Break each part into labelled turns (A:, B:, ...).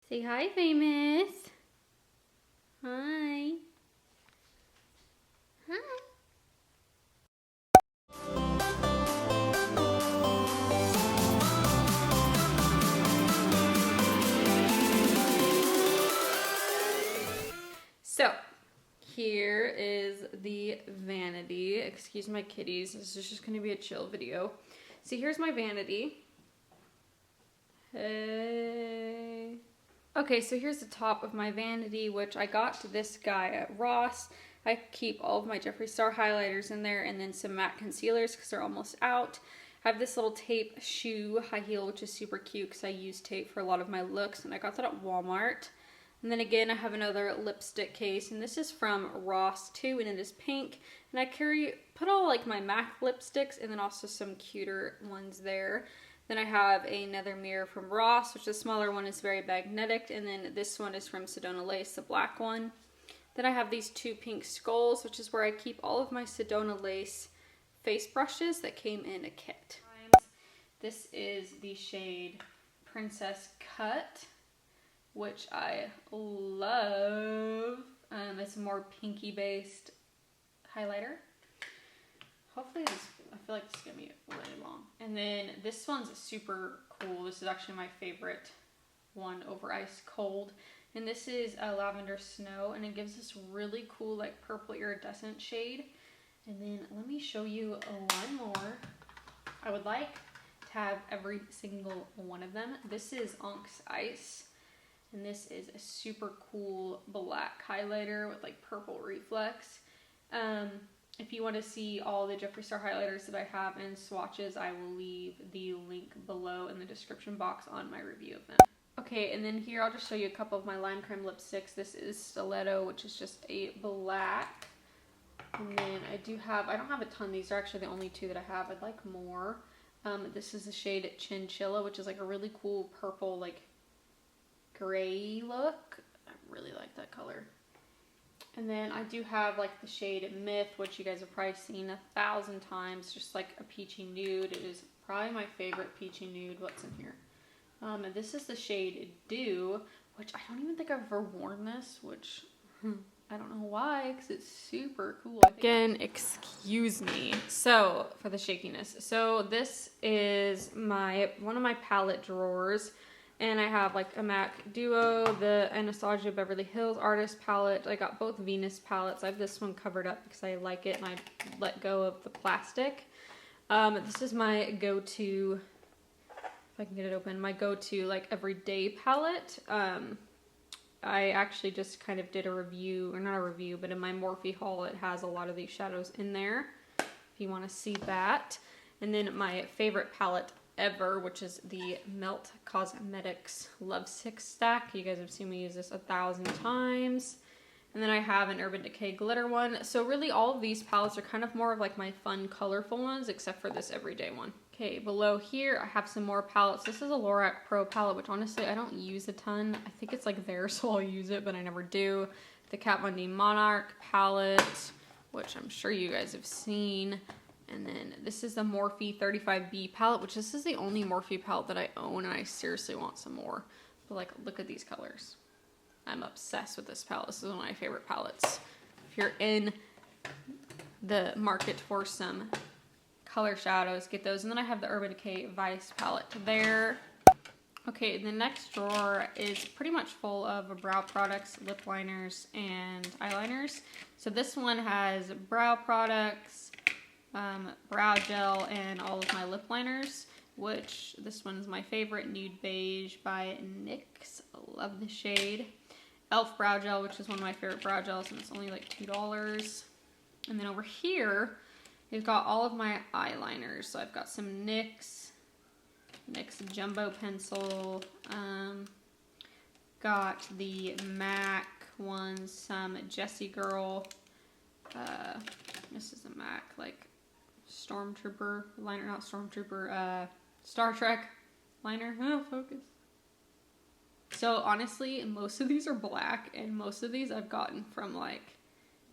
A: Say hi, famous. Hi. Hi. So, here is the Vanity. Excuse my kitties. This is just going to be a chill video. See, here's my Vanity. Hey. Okay, so here's the top of my Vanity, which I got to this guy at Ross. I keep all of my Jeffree Star highlighters in there and then some matte concealers because they're almost out. I have this little tape shoe high heel, which is super cute because I use tape for a lot of my looks, and I got that at Walmart. And then again, I have another lipstick case, and this is from Ross too, and it is pink. And I put all like my MAC lipsticks and then also some cuter ones there. Then I have another mirror from Ross, which the smaller one is very magnetic, and then this one is from Sedona Lace, the black one. Then I have these two pink skulls, which is where I keep all of my Sedona Lace face brushes that came in a kit. This is the shade Princess Cut, which I love. It's a more pinky based highlighter. Hopefully I feel like this is gonna be really long. And then this one's super cool. This is actually my favorite one over Ice Cold. And this is a Lavender Snow, and it gives this really cool like purple iridescent shade. And then let me show you one more. I would like to have every single one of them. This is Onyx Ice. And this is a super cool black highlighter with like purple reflex. If you want to see all the Jeffree Star highlighters that I have and swatches, I will leave the link below in the description box on my review of them. Okay, and then here I'll just show you a couple of my Lime Creme lipsticks. This is Stiletto, which is just a black. And then I don't have a ton. These are actually the only two that I have. I'd like more. This is the shade Chinchilla, which is like a really cool purple, like gray look. I really like that color. And then I do have like the shade Myth, which you guys have probably seen 1,000 times, just like a peachy nude. It is probably my favorite peachy nude. What's in here? And this is the shade Dew, which I don't even think I've ever worn this, which I don't know why, because it's super cool. Again, excuse me. So, for the shakiness. So, this is one of my palette drawers. And I have like a MAC Duo, the Anastasia Beverly Hills Artist palette. I got both Venus palettes. I have this one covered up because I like it and I let go of the plastic. This is my go-to, if I can get it open, my go-to like everyday palette. I actually just kind of did a review, or not a review, but in my Morphe haul it has a lot of these shadows in there if you want to see that. And then my favorite palette ever, which is the Melt Cosmetics Lovesick Stack. You guys have seen me use this 1,000 times. And then I have an Urban Decay glitter one. So really all of these palettes are kind of more of like my fun colorful ones, except for this everyday one. Okay, below here I have some more palettes. This is a Lorac Pro palette, which honestly I don't use a ton. I think it's like there, so I'll use it, but I never do. The Kat Von D Monarch palette, which I'm sure you guys have seen. And then this is the Morphe 35B palette, which this is the only Morphe palette that I own, and I seriously want some more. But like, look at these colors. I'm obsessed with this palette. This is one of my favorite palettes. If you're in the market for some color shadows, get those. And then I have the Urban Decay Vice palette there. Okay, the next drawer is pretty much full of brow products, lip liners, and eyeliners. So this one has brow products, brow gel, and all of my lip liners, which this one's my favorite, Nude Beige by NYX. I love the shade. Elf brow gel, which is one of my favorite brow gels, and it's only like $2. And then over here we've got all of my eyeliners. So I've got some NYX Jumbo Pencil, got the MAC ones, some Jessie Girl, this is a MAC like Stormtrooper liner, not Stormtrooper, Star Trek liner. Oh, focus. So honestly, most of these are black, and most of these I've gotten from like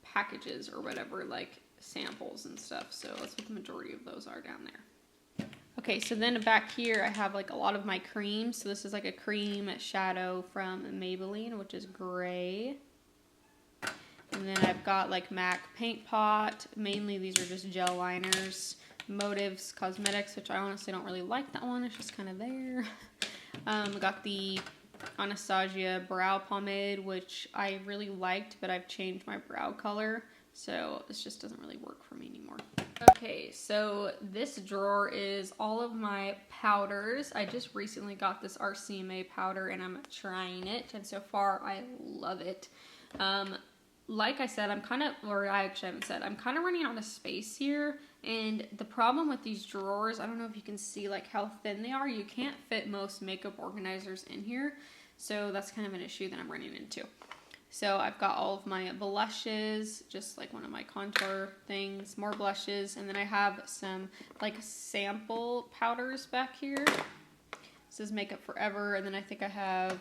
A: packages or whatever, like samples and stuff. So that's what the majority of those are down there. Okay, so then back here I have like a lot of my creams. So this is like a cream shadow from Maybelline, which is gray. And then I've got like MAC Paint Pot. Mainly these are just gel liners. Motives Cosmetics, which I honestly don't really like that one. It's just kind of there. We got the Anastasia Brow Pomade, which I really liked, but I've changed my brow color. So this just doesn't really work for me anymore. Okay, so this drawer is all of my powders. I just recently got this RCMA powder and I'm trying it, and so far I love it. Like I said, I'm kind of running out of space here, and the problem with these drawers, I don't know if you can see like how thin they are. You can't fit most makeup organizers in here, so that's kind of an issue that I'm running into. So I've got all of my blushes, just like one of my contour things, more blushes, and then I have some like sample powders back here. This is Makeup Forever, and then I think I have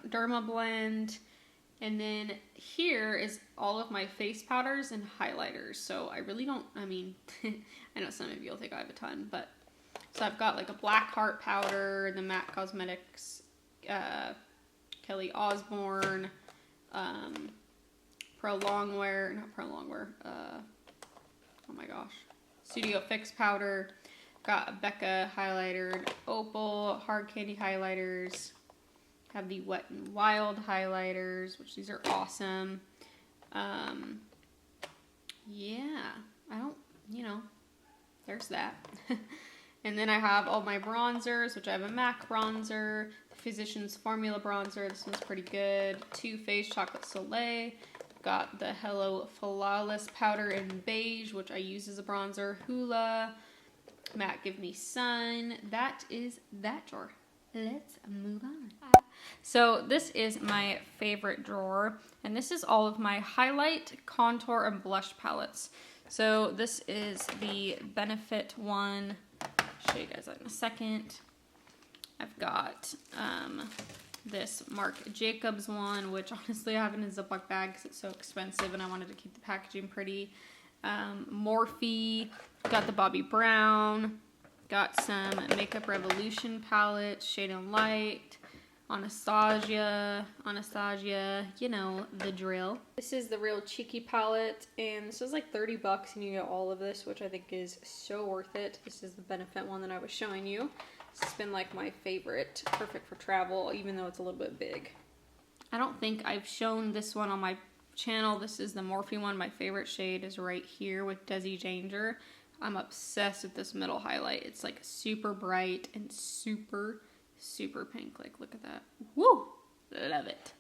A: Derma Blend, and then here is all of my face powders and highlighters. So I really don't, I mean, I know some of you will think I have a ton, but so I've got like a Black Heart powder, the MAC Cosmetics Kelly Osbourne, oh my gosh, Studio Fix powder, got Becca highlighter, Opal Hard Candy highlighters, have the Wet n Wild highlighters, which these are awesome. Yeah, there's that. And then I have all my bronzers, which I have a MAC bronzer, the Physicians Formula bronzer, this one's pretty good, Too Faced Chocolate Soleil, got the Hello Flawless powder in beige, which I use as a bronzer, Hoola, MAC Give Me Sun. That is that drawer. Let's move on. So this is my favorite drawer, and this is all of my highlight, contour, and blush palettes. So this is the Benefit one. I'll show you guys that in a second. I've got this Marc Jacobs one, which honestly I have in a Ziploc bag because it's so expensive and I wanted to keep the packaging pretty. Morphe, got the Bobbi Brown, got some Makeup Revolution palettes, Shade and Light, Anastasia, you know the drill. This is the Real Cheeky palette, and this is like 30 bucks and you get all of this, which I think is so worth it. This is the Benefit one that I was showing you. This has been like my favorite, perfect for travel, even though it's a little bit big. I don't think I've shown this one on my channel. This is the Morphe one. My favorite shade is right here with Desi Danger. I'm obsessed with this middle highlight. It's like super bright and super pink. Like, look at that. Woo! Love it.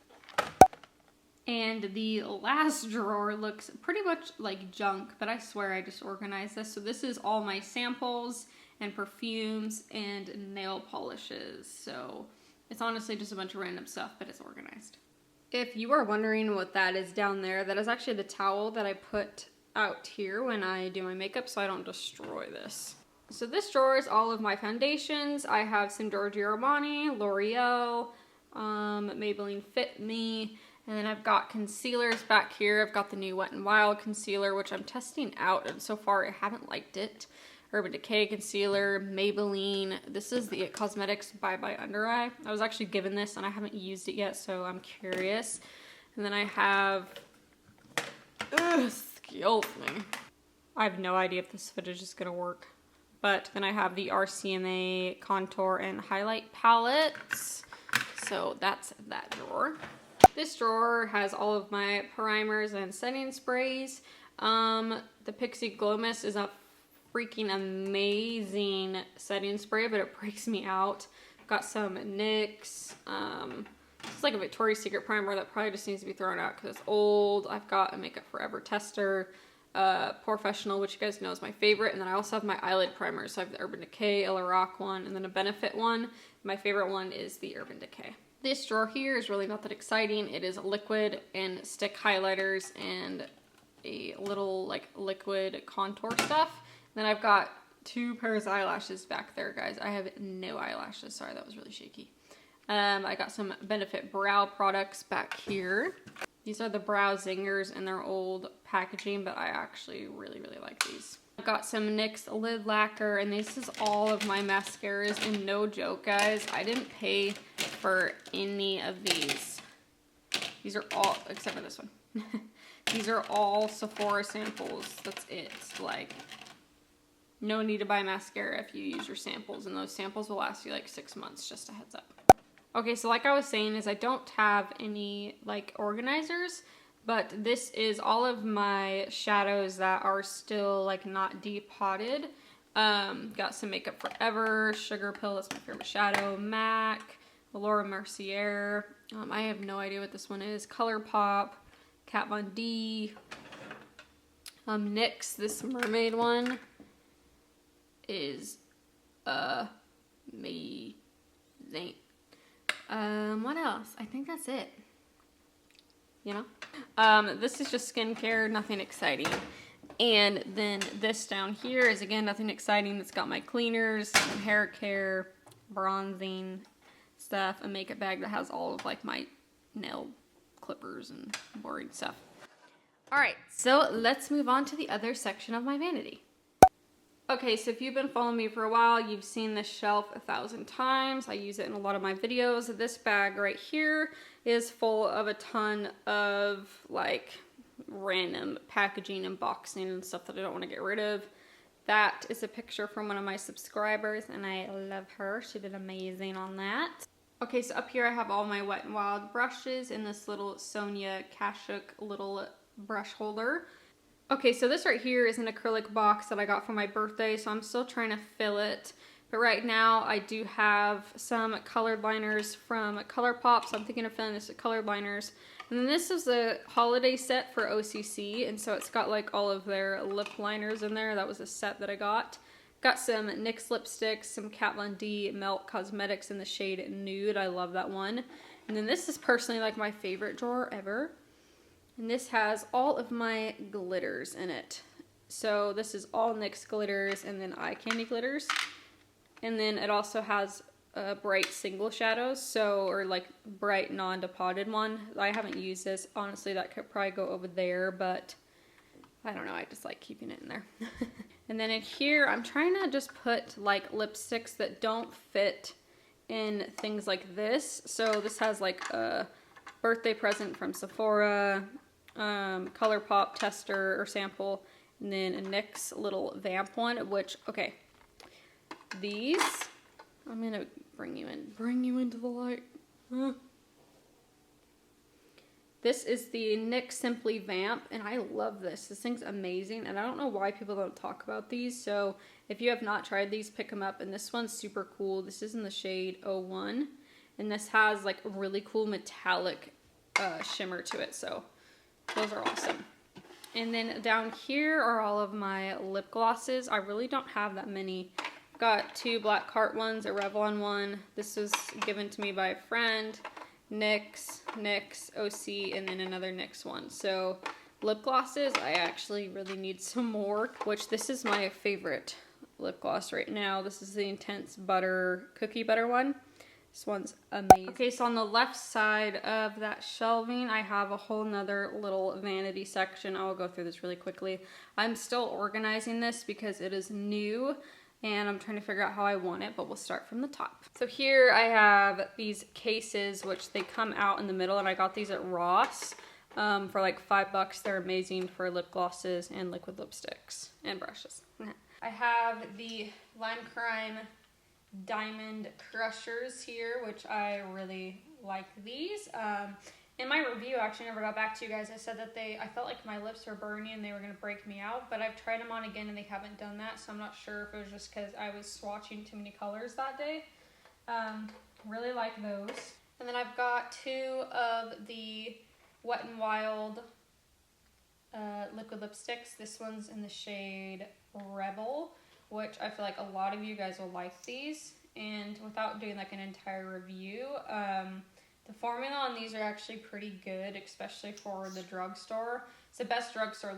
A: And the last drawer looks pretty much like junk, but I swear I just organized this. So this is all my samples and perfumes and nail polishes. So it's honestly just a bunch of random stuff, but it's organized. If you are wondering what that is down there, that is actually the towel that I put out here when I do my makeup so I don't destroy this. So this drawer is all of my foundations. I have some Giorgio Armani, L'Oreal, Maybelline Fit Me, and then I've got concealers back here. I've got the new Wet n Wild concealer, which I'm testing out, and so far I haven't liked it. Urban Decay concealer, Maybelline. This is the It Cosmetics Bye Bye Under Eye. I was actually given this and I haven't used it yet, so I'm curious. And then I have, excuse me. I have no idea if this footage is gonna work. But then I have the RCMA contour and highlight palettes. So that's that drawer. This drawer has all of my primers and setting sprays. The Pixi Glow Mist is a freaking amazing setting spray, but it breaks me out. Got some NYX. It's like a Victoria's Secret primer that probably just needs to be thrown out because it's old. I've got a Makeup Forever tester. Professional, which you guys know is my favorite, and then I also have my eyelid primer. So I have the Urban Decay Ella Rock one, and then a Benefit one. My favorite one is the Urban Decay. This drawer here is really not that exciting. It is liquid and stick highlighters and a little like liquid contour stuff. Then I've got 2 pairs of eyelashes back there, guys. I have no eyelashes. Sorry, that was really shaky. I got some Benefit brow products back here. These are the Brow Zingers in their old packaging, but I actually really like these. I've got some NYX lid lacquer, and this is all of my mascaras, and no joke, guys, I didn't pay for any of these. These are all, except for this one. These are all Sephora samples. That's it. Like, no need to buy mascara if you use your samples, and those samples will last you like 6 months, just a heads up. Okay, so like I was saying is I don't have any like organizers, but this is all of my shadows that are still like not depotted. Got some Makeup Forever, Sugar Pill, that's my favorite shadow, MAC, Laura Mercier, I have no idea what this one is, ColourPop, Kat Von D, NYX, this mermaid one is amazing. What else? I think that's it. You know? This is just skincare, nothing exciting. And then this down here is, again, nothing exciting. It's got my cleaners, some hair care, bronzing stuff, a makeup bag that has all of like my nail clippers and boring stuff. Alright, so let's move on to the other section of my vanity. Okay, so if you've been following me for a while, you've seen this shelf 1,000 times. I use it in a lot of my videos. This bag right here is full of a ton of like random packaging and boxing and stuff that I don't want to get rid of. That is a picture from one of my subscribers, and I love her. She did amazing on that. Okay, so up here I have all my Wet n Wild brushes in this little Sonia Kashuk little brush holder. Okay, so this right here is an acrylic box that I got for my birthday, so I'm still trying to fill it. But right now I do have some colored liners from ColourPop, so I'm thinking of filling this with colored liners. And then this is a holiday set for OCC, and so it's got like all of their lip liners in there. That was a set that I got. Got some NYX lipsticks, some Kat Von D Melt Cosmetics in the shade Nude. I love that one. And then this is personally like my favorite drawer ever. And this has all of my glitters in it. So this is all NYX glitters and then eye candy glitters. And then it also has bright single shadows, so, or like bright non-depotted one. I haven't used this. Honestly, that could probably go over there, but I don't know. I just like keeping it in there. And then in here, I'm trying to just put like lipsticks that don't fit in things like this. So this has like a birthday present from Sephora, ColourPop tester or sample, and then a NYX little vamp one, which, okay, these, I'm gonna bring you into the light. This is the NYX Simply Vamp, and I love this. This thing's amazing, and I don't know why people don't talk about these, so if you have not tried these, pick them up, and this one's super cool. This is in the shade 01, and this has like a really cool metallic shimmer to it, so those are awesome. And then down here are all of my lip glosses. I really don't have that many. I've got 2 Black Cart ones, a Revlon one. This was given to me by a friend. NYX, OC, and then another NYX one. So lip glosses, I actually really need some more, which this is my favorite lip gloss right now. This is the Intense Butter, Cookie Butter one. This one's amazing. Okay, so on the left side of that shelving, I have a whole nother little vanity section. I'll go through this really quickly. I'm still organizing this because it is new, and I'm trying to figure out how I want it, but we'll start from the top. So here I have these cases, which they come out in the middle, and I got these at Ross for like $5. They're amazing for lip glosses and liquid lipsticks and brushes. I have the Line Crime Diamond Crushers here, which I really like these. In my review, I actually never got back to you guys. I said that I felt like my lips were burning and they were going to break me out, but I've tried them on again and they haven't done that, so I'm not sure if it was just because I was swatching too many colors that day. Really like those. And then I've got 2 of the Wet n Wild liquid lipsticks. This one's in the shade Rebel, which I feel like a lot of you guys will like these. And without doing like an entire review, the formula on these are actually pretty good, especially for the drugstore. It's the best drugstore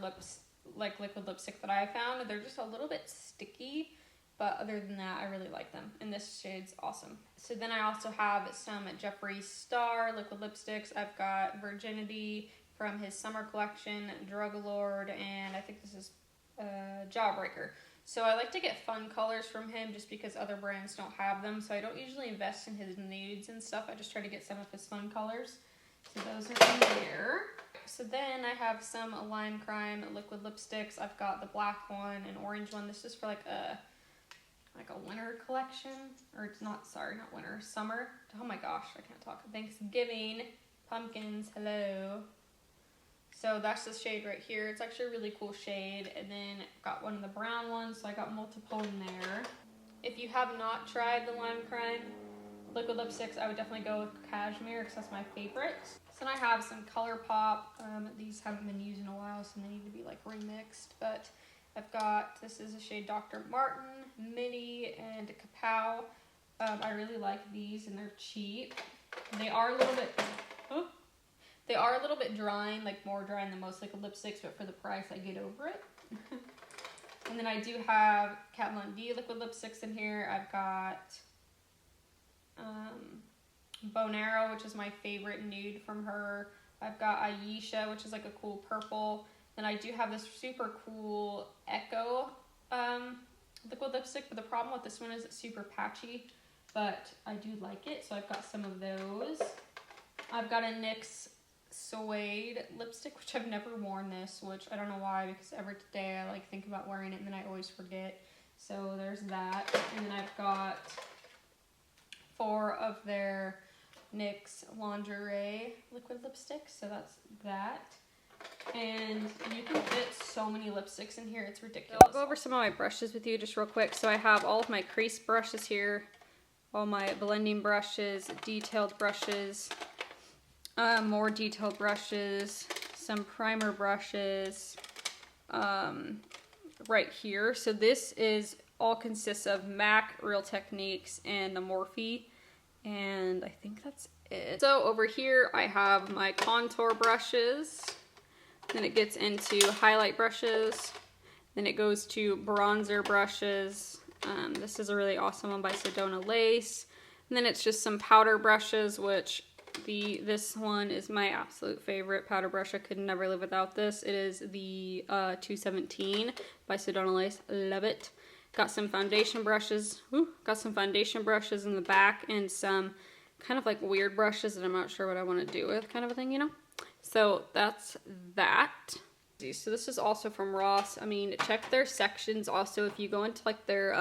A: liquid lipstick that I found. They're just a little bit sticky, but other than that, I really like them. And this shade's awesome. So then I also have some Jeffree Star liquid lipsticks. I've got Virginity from his summer collection, Drug Lord, and I think this is Jawbreaker. So I like to get fun colors from him just because other brands don't have them. So I don't usually invest in his nudes and stuff. I just try to get some of his fun colors. So those are from there. So then I have some Lime Crime liquid lipsticks. I've got the black one and orange one. This is for like a winter collection. Or it's not, sorry, not winter, summer. Oh my gosh, I can't talk. Thanksgiving. Pumpkins, hello. So that's the shade right here. It's actually a really cool shade. And then I've got one of the brown ones, so I got multiple in there. If you have not tried the Lime Crime liquid lipsticks, I would definitely go with Cashmere because that's my favorite. So then I have some ColourPop. These haven't been used in a while, so they need to be like remixed. But I've got, this is a shade Dr. Martin, Mini, and Kapow. I really like these and they're cheap. They are a little bit drying, like more drying than most liquid lipsticks, but for the price, I get over it. And then I do have Kat Von D liquid lipsticks in here. I've got Bonero, which is my favorite nude from her. I've got Eyeshadow, which is like a cool purple. Then I do have this super cool Echo liquid lipstick, but the problem with this one is it's super patchy, but I do like it, so I've got some of those. I've got a NYX Suede lipstick, which I've never worn this, which I don't know why, because every day I like think about wearing it and then I always forget. So there's that. And then I've got 4 of their NYX Lingerie liquid lipsticks, so that's that. And you can fit so many lipsticks in here, it's ridiculous. I'll go over some of my brushes with you just real quick. So I have all of my crease brushes here, all my blending brushes, detailed brushes, more detailed brushes, some primer brushes right here. So this is all consists of MAC, Real Techniques, and the Morphe, and I think that's it. So over here I have my contour brushes, then it gets into highlight brushes, then it goes to bronzer brushes. This is a really awesome one by Sedona Lace, and then it's just some powder brushes, which this one is my absolute favorite powder brush. I could never live without this. It is the 217 by Sedona Lace. Love it. Got some foundation brushes. Got some foundation brushes in the back and some kind of like weird brushes that I'm not sure what I want to do with, kind of a thing, you know? So that's that. So this is also from Ross. I mean, check their sections also. If you go into like their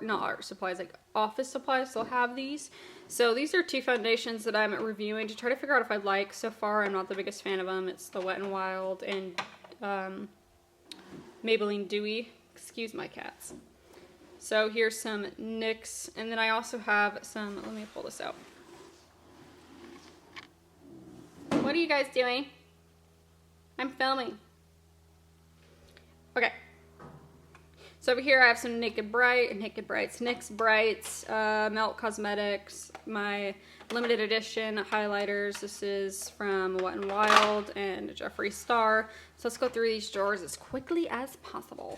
A: not art supplies, like office supplies, they'll have these. So these are 2 foundations that I'm reviewing to try to figure out if I like. So far, I'm not the biggest fan of them. It's the Wet n Wild and Maybelline Dewy. Excuse my cats. So here's some NYX, and then I also have some, let me pull this out. What are you guys doing? I'm filming. Okay. So over here I have some NYX Brights, Melt Cosmetics, my limited edition highlighters. This is from Wet n Wild and Jeffree Star. So let's go through these drawers as quickly as possible.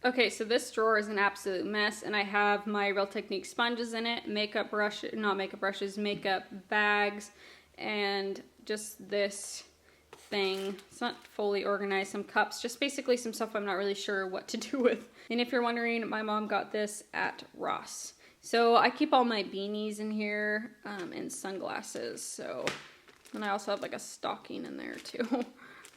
A: Okay, so this drawer is an absolute mess, and I have my Real Technique sponges in it, makeup bags, and just this thing. It's not fully organized. Some cups, just basically some stuff I'm not really sure what to do with. And if you're wondering, my mom got this at Ross. So I keep all my beanies in here and sunglasses. So, and I also have like a stocking in there too.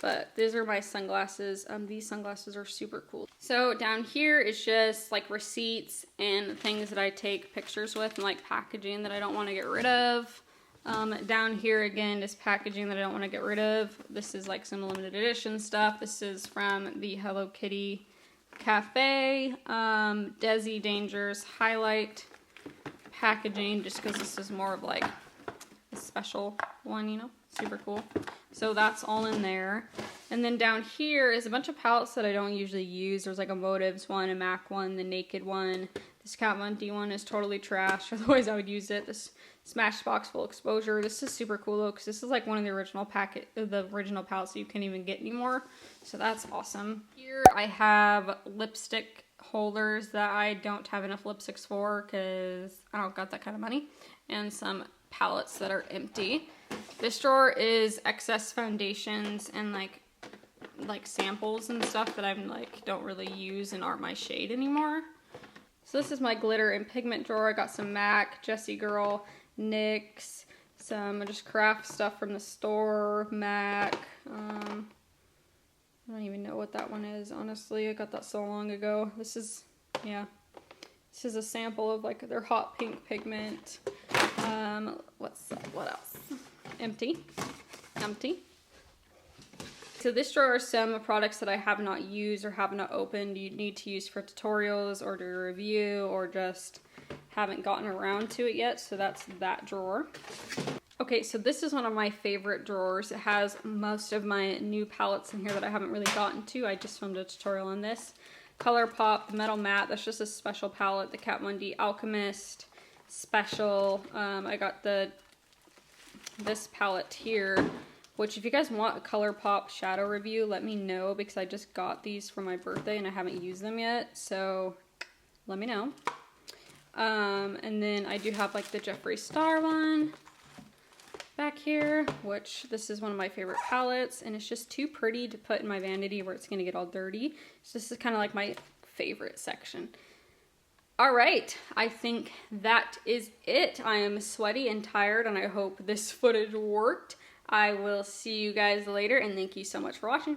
A: But these are my sunglasses. These sunglasses are super cool. So down here is just like receipts and things that I take pictures with, and like packaging that I don't want to get rid of. Down here again is packaging that I don't want to get rid of. This is like some limited edition stuff. This is from the Hello Kitty Cafe. Desi Dangers highlight packaging, just because this is more of like a special one, you know, super cool. So that's all in there. And then down here is a bunch of palettes that I don't usually use. There's like a Motives one, a MAC one, the Naked one. This Kat Von D one is totally trash. Otherwise I would use it. This Smashbox Full Exposure. This is super cool though, because this is like one of the original palettes that you can't even get anymore. So that's awesome. Here I have lipstick holders that I don't have enough lipsticks for because I don't got that kind of money. And some palettes that are empty. This drawer is excess foundations and like like samples and stuff that I'm like don't really use and aren't my shade anymore. So this is my glitter and pigment drawer. I got some MAC, Jessie Girl, NYX, some just craft stuff from the store, MAC. I don't even know what that one is, honestly. I got that so long ago. This is, yeah. This is a sample of like their hot pink pigment. What else? Empty. So this drawer are some products that I have not used or have not opened. You need to use for tutorials or to review or just haven't gotten around to it yet. So that's that drawer. Okay, so this is one of my favorite drawers. It has most of my new palettes in here that I haven't really gotten to. I just filmed a tutorial on this. ColourPop, the Metal Matte, that's just a special palette. The Kat Von D Alchemist special. I got this palette here, which if you guys want a ColourPop shadow review, let me know because I just got these for my birthday and I haven't used them yet, so let me know. And then I do have like the Jeffree Star one back here, which this is one of my favorite palettes, and it's just too pretty to put in my vanity where it's gonna get all dirty. So this is kind of like my favorite section. All right, I think that is it. I am sweaty and tired, and I hope this footage worked. I will see you guys later, and thank you so much for watching.